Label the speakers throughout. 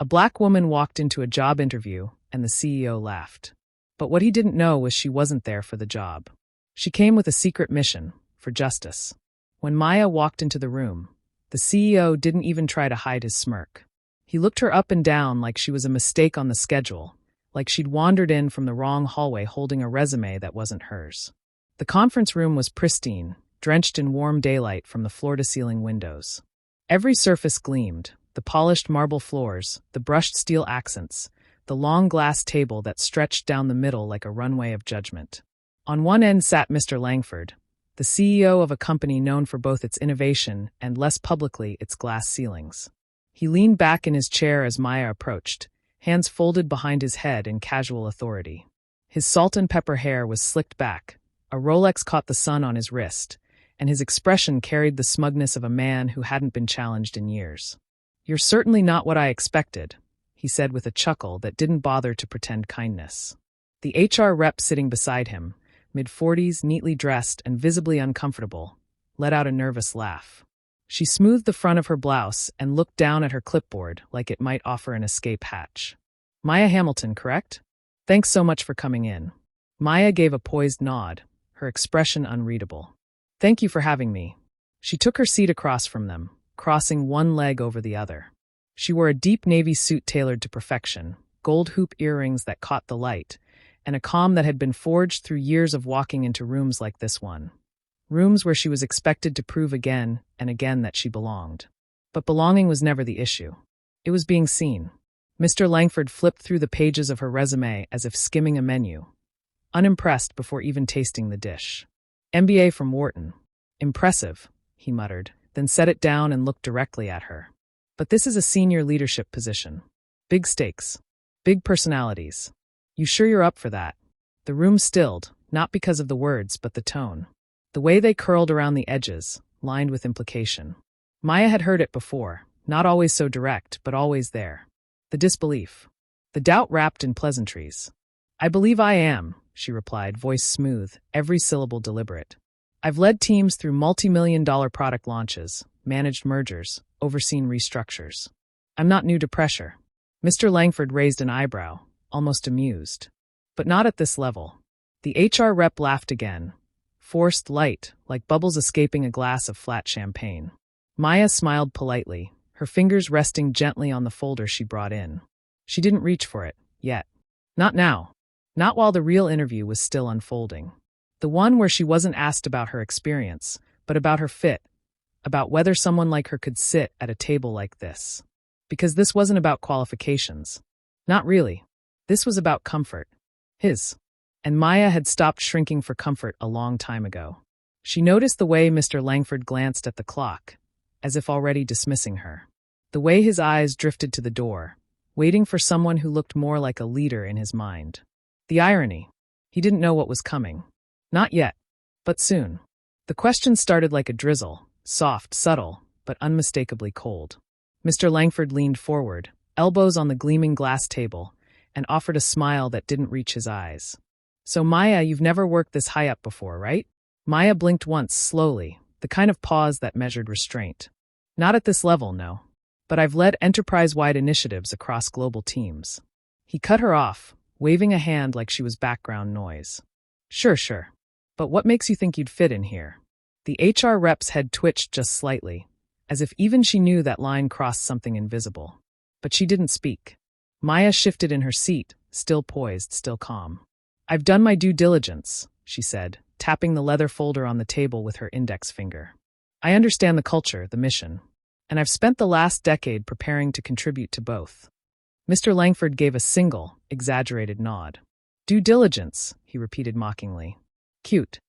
Speaker 1: A black woman walked into a job interview, and the CEO laughed. But what he didn't know was she wasn't there for the job. She came with a secret mission, for justice. When Maya walked into the room, the CEO didn't even try to hide his smirk. He looked her up and down like she was a mistake on the schedule, like she'd wandered in from the wrong hallway holding a resume that wasn't hers. The conference room was pristine, drenched in warm daylight from the floor-to-ceiling windows. Every surface gleamed, the polished marble floors, the brushed steel accents, the long glass table that stretched down the middle like a runway of judgment. On one end sat Mr. Langford, the CEO of a company known for both its innovation and, less publicly, its glass ceilings. He leaned back in his chair as Maya approached, hands folded behind his head in casual authority. His salt and pepper hair was slicked back, a Rolex caught the sun on his wrist, and his expression carried the smugness of a man who hadn't been challenged in years. "You're certainly not what I expected," he said with a chuckle that didn't bother to pretend kindness. The HR rep sitting beside him, mid-40s, neatly dressed and visibly uncomfortable, let out a nervous laugh. She smoothed the front of her blouse and looked down at her clipboard like it might offer an escape hatch. "Maya Hamilton, correct? Thanks so much for coming in." Maya gave a poised nod, her expression unreadable. "Thank you for having me." She took her seat across from them, crossing one leg over the other. She wore a deep navy suit tailored to perfection, gold hoop earrings that caught the light, and a calm that had been forged through years of walking into rooms like this one. Rooms where she was expected to prove again and again that she belonged. But belonging was never the issue. It was being seen. Mr. Langford flipped through the pages of her resume as if skimming a menu, unimpressed before even tasting the dish. "MBA from Wharton. Impressive," he muttered, then set it down and looked directly at her. "But this is a senior leadership position. Big stakes. Big personalities. You sure you're up for that?" The room stilled, not because of the words, but the tone. The way they curled around the edges, lined with implication. Maya had heard it before, not always so direct, but always there. The disbelief. The doubt wrapped in pleasantries. "I believe I am," she replied, voice smooth, every syllable deliberate. "I've led teams through multi-million-dollar product launches, managed mergers, overseen restructures. I'm not new to pressure." Mr. Langford raised an eyebrow, almost amused. "But not at this level." The HR rep laughed again, forced, light, like bubbles escaping a glass of flat champagne. Maya smiled politely, her fingers resting gently on the folder she brought in. She didn't reach for it, yet. Not now. Not while the real interview was still unfolding. The one where she wasn't asked about her experience, but about her fit, about whether someone like her could sit at a table like this. Because this wasn't about qualifications. Not really. This was about comfort. His. And Maya had stopped shrinking for comfort a long time ago. She noticed the way Mr. Langford glanced at the clock, as if already dismissing her. The way his eyes drifted to the door, waiting for someone who looked more like a leader in his mind. The irony. He didn't know what was coming. Not yet. But soon. The question started like a drizzle, soft, subtle, but unmistakably cold. Mr. Langford leaned forward, elbows on the gleaming glass table, and offered a smile that didn't reach his eyes. "So Maya, you've never worked this high up before, right?" Maya blinked once, slowly, the kind of pause that measured restraint. "Not at this level, no. But I've led enterprise-wide initiatives across global teams." He cut her off, waving a hand like she was background noise. Sure. But what makes you think you'd fit in here?" The HR rep's head twitched just slightly, as if even she knew that line crossed something invisible. But she didn't speak. Maya shifted in her seat, still poised, still calm. "I've done my due diligence," she said, tapping the leather folder on the table with her index finger. "I understand the culture, the mission, and I've spent the last decade preparing to contribute to both." Mr. Langford gave a single, exaggerated nod. "Due diligence," he repeated mockingly. "Cute."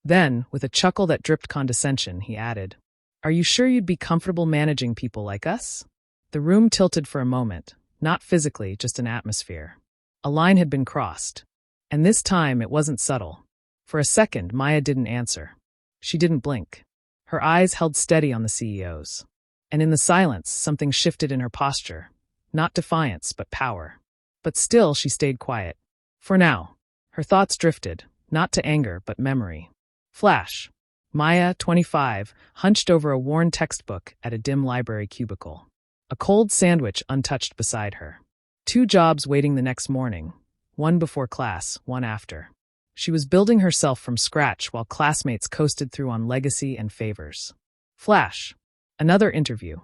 Speaker 1: Then, with a chuckle that dripped condescension, he added, "Are you sure you'd be comfortable managing people like us?" The room tilted for a moment, not physically, just an atmosphere. A line had been crossed. And this time it wasn't subtle. For a second, Maya didn't answer. She didn't blink. Her eyes held steady on the CEO's. And in the silence, something shifted in her posture. Not defiance, but power. But still, she stayed quiet. For now. Her thoughts drifted, not to anger, but memory. Flash. Maya, 25, hunched over a worn textbook at a dim library cubicle. a cold sandwich untouched beside her. 2 jobs waiting the next morning, one before class, one after. She was building herself from scratch while classmates coasted through on legacy and favors. Flash. Another interview.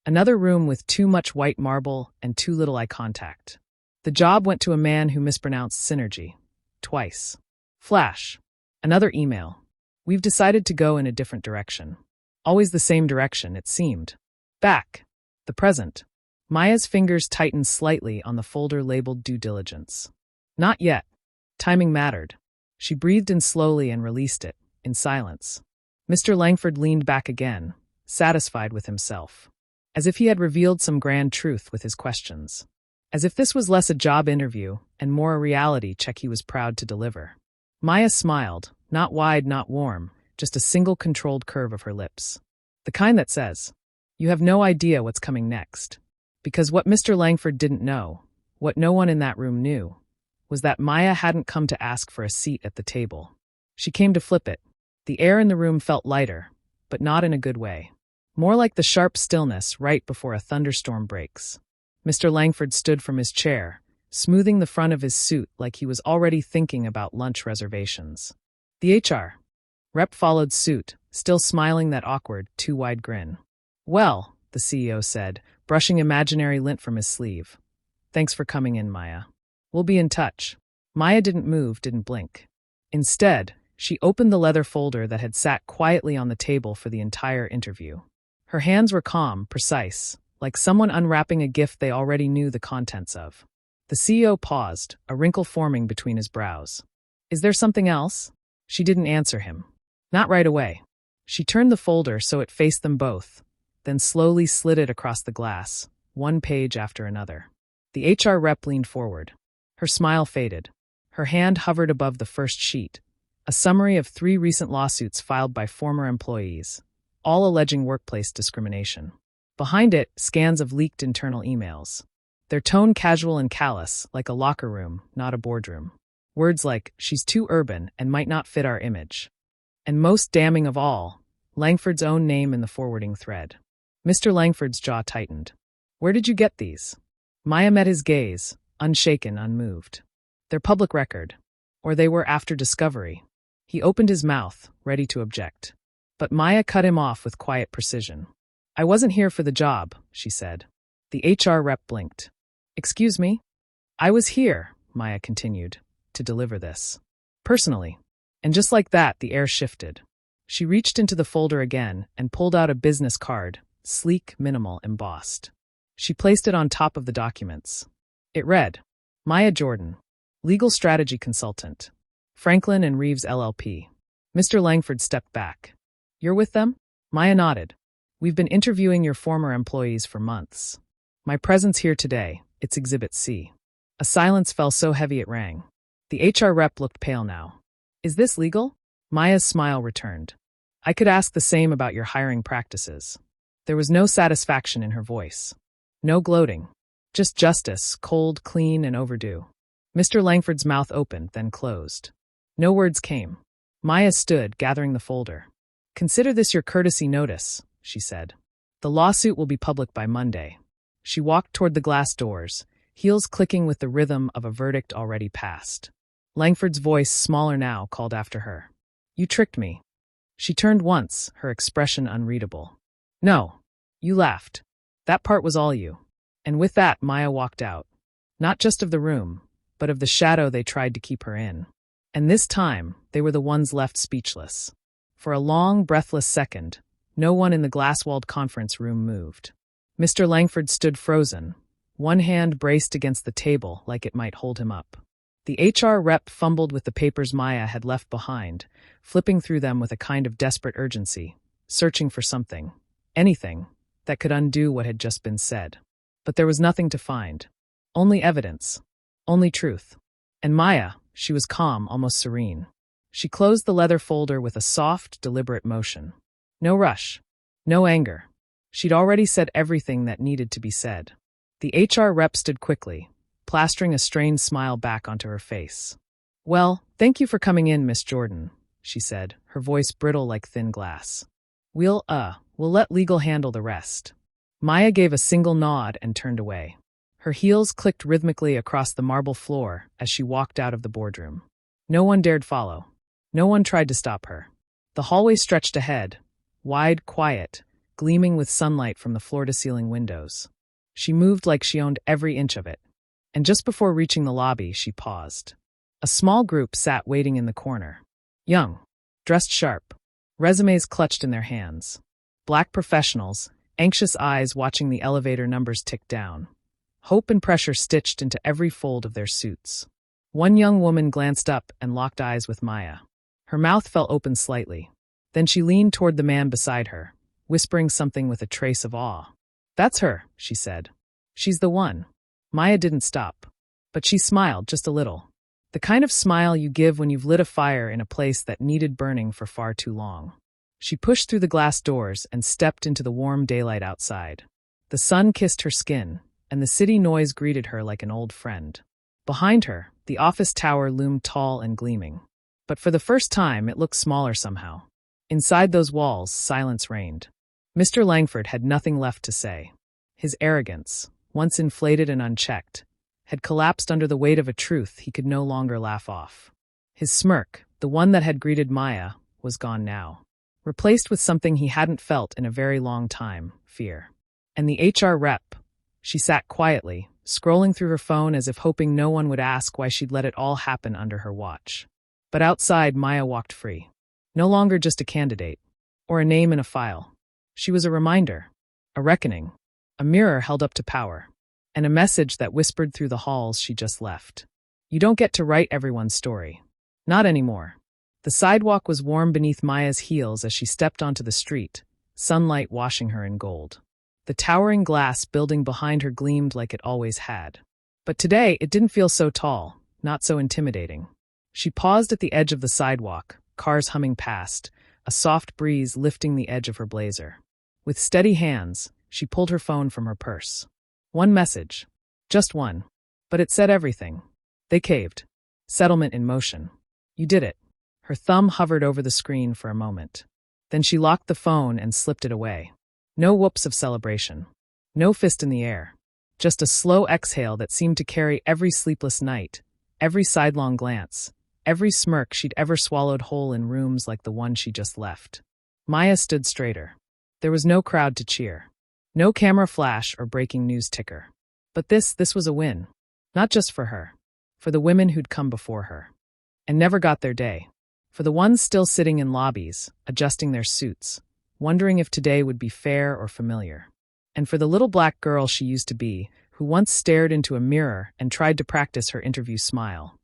Speaker 1: Another room with too much white marble and too little eye contact. The job went to a man who mispronounced synergy. Twice. Flash. Another email. We've decided to go in a different direction. Always the same direction, it seemed. Back. The present. Maya's fingers tightened slightly on the folder labeled due diligence. Not yet. Timing mattered. She breathed in slowly and released it, in silence. Mr. Langford leaned back again, satisfied with himself. As if he had revealed some grand truth with his questions. As if this was less a job interview and more a reality check he was proud to deliver. Maya smiled, not wide, not warm, just a single controlled curve of her lips. The kind that says, "You have no idea what's coming next." Because what Mr. Langford didn't know, what no one in that room knew, was that Maya hadn't come to ask for a seat at the table. She came to flip it. The air in the room felt lighter, but not in a good way. More like the sharp stillness right before a thunderstorm breaks. Mr. Langford stood from his chair, smoothing the front of his suit like he was already thinking about lunch reservations. The HR rep followed suit, still smiling that awkward, too wide grin. "Well," the CEO said, brushing imaginary lint from his sleeve. "Thanks for coming in, Maya. We'll be in touch." Maya didn't move, didn't blink. Instead, she opened the leather folder that had sat quietly on the table for the entire interview. Her hands were calm, precise, like someone unwrapping a gift they already knew the contents of. The CEO paused, a wrinkle forming between his brows. "Is there something else?" She didn't answer him. Not right away. She turned the folder so it faced them both, then slowly slid it across the glass, one page after another. The HR rep leaned forward. Her smile faded. Her hand hovered above the first sheet, a summary of 3 recent lawsuits filed by former employees, all alleging workplace discrimination. Behind it, scans of leaked internal emails. Their tone casual and callous, like a locker room, not a boardroom. Words like, "She's too urban and might not fit our image." And most damning of all, Langford's own name in the forwarding thread. Mr. Langford's jaw tightened. "Where did you get these?" Maya met his gaze, unshaken, unmoved. "They're public record. Or they were after discovery." He opened his mouth, ready to object. But Maya cut him off with quiet precision. "I wasn't here for the job," she said. The HR rep blinked. "Excuse me?" "I was here," Maya continued, "to deliver this. Personally." And just like that, the air shifted. She reached into the folder again and pulled out a business card, sleek, minimal, embossed. She placed it on top of the documents. It read, "Maya Jordan, Legal Strategy Consultant, Franklin and Reeves LLP." Mr. Langford stepped back. "You're with them?" Maya nodded. "We've been interviewing your former employees for months. My presence here today, it's Exhibit C." A silence fell so heavy it rang. The HR rep looked pale now. "Is this legal?" Maya's smile returned. "I could ask the same about your hiring practices." There was no satisfaction in her voice. No gloating. Just justice, cold, clean, and overdue. Mr. Langford's mouth opened, then closed. No words came. Maya stood, gathering the folder. "Consider this your courtesy notice," she said. "The lawsuit will be public by Monday." She walked toward the glass doors, heels clicking with the rhythm of a verdict already passed. Langford's voice, smaller now, called after her. "You tricked me." She turned once, her expression unreadable. "No. You laughed. That part was all you." And with that, Maya walked out. Not just of the room, but of the shadow they tried to keep her in. And this time, they were the ones left speechless. For a long, breathless second, no one in the glass-walled conference room moved. Mr. Langford stood frozen, one hand braced against the table like it might hold him up. The HR rep fumbled with the papers Maya had left behind, flipping through them with a kind of desperate urgency, searching for something, anything, that could undo what had just been said. But there was nothing to find. Only evidence. Only truth. And Maya, she was calm, almost serene. She closed the leather folder with a soft, deliberate motion. No rush. No anger. She'd already said everything that needed to be said. The HR rep stood quickly, plastering a strained smile back onto her face. "Well, thank you for coming in, Miss Jordan," she said, her voice brittle like thin glass. We'll let legal handle the rest." Maya gave a single nod and turned away. Her heels clicked rhythmically across the marble floor as she walked out of the boardroom. No one dared follow. No one tried to stop her. The hallway stretched ahead, wide, quiet, gleaming with sunlight from the floor-to-ceiling windows. She moved like she owned every inch of it. And just before reaching the lobby, she paused. A small group sat waiting in the corner. Young, dressed sharp, resumes clutched in their hands. Black professionals, anxious eyes watching the elevator numbers tick down. Hope and pressure stitched into every fold of their suits. One young woman glanced up and locked eyes with Maya. Her mouth fell open slightly. Then she leaned toward the man beside her, whispering something with a trace of awe. "That's her," she said. "She's the one." Maya didn't stop. But she smiled just a little. The kind of smile you give when you've lit a fire in a place that needed burning for far too long. She pushed through the glass doors and stepped into the warm daylight outside. The sun kissed her skin, and the city noise greeted her like an old friend. Behind her, the office tower loomed tall and gleaming. But for the first time, it looked smaller somehow. Inside those walls, silence reigned. Mr. Langford had nothing left to say. His arrogance, once inflated and unchecked, had collapsed under the weight of a truth he could no longer laugh off. His smirk, the one that had greeted Maya, was gone now, replaced with something he hadn't felt in a very long time, fear. And the HR rep, she sat quietly, scrolling through her phone as if hoping no one would ask why she'd let it all happen under her watch. But outside, Maya walked free. No longer just a candidate, or a name in a file. She was a reminder, a reckoning, a mirror held up to power, and a message that whispered through the halls she just left. You don't get to write everyone's story. Not anymore. The sidewalk was warm beneath Maya's heels as she stepped onto the street, sunlight washing her in gold. The towering glass building behind her gleamed like it always had. But today, it didn't feel so tall, not so intimidating. She paused at the edge of the sidewalk, cars humming past, a soft breeze lifting the edge of her blazer. With steady hands, she pulled her phone from her purse. One message. Just one. But it said everything. They caved. Settlement in motion. You did it. Her thumb hovered over the screen for a moment. Then she locked the phone and slipped it away. No whoops of celebration. No fist in the air. Just a slow exhale that seemed to carry every sleepless night, every sidelong glance, every smirk she'd ever swallowed whole in rooms like the one she just left. Maya stood straighter. There was no crowd to cheer. No camera flash or breaking news ticker. But this was a win. Not just for her. For the women who'd come before her. And never got their day. For the ones still sitting in lobbies, adjusting their suits, wondering if today would be fair or familiar. And for the little black girl she used to be, who once stared into a mirror and tried to practice her interview smile,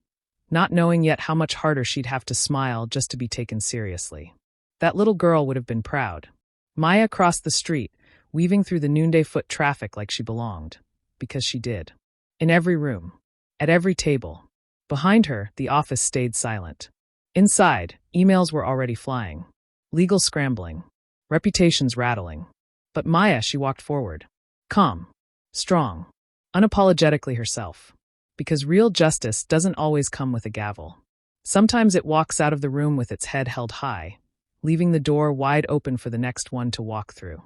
Speaker 1: not knowing yet how much harder she'd have to smile just to be taken seriously. That little girl would have been proud. Maya crossed the street, weaving through the noonday foot traffic like she belonged, because she did. In every room, at every table. Behind her, the office stayed silent. Inside, emails were already flying, legal scrambling, reputations rattling. But Maya, she walked forward. Calm, strong, unapologetically herself. Because real justice doesn't always come with a gavel. Sometimes it walks out of the room with its head held high, leaving the door wide open for the next one to walk through.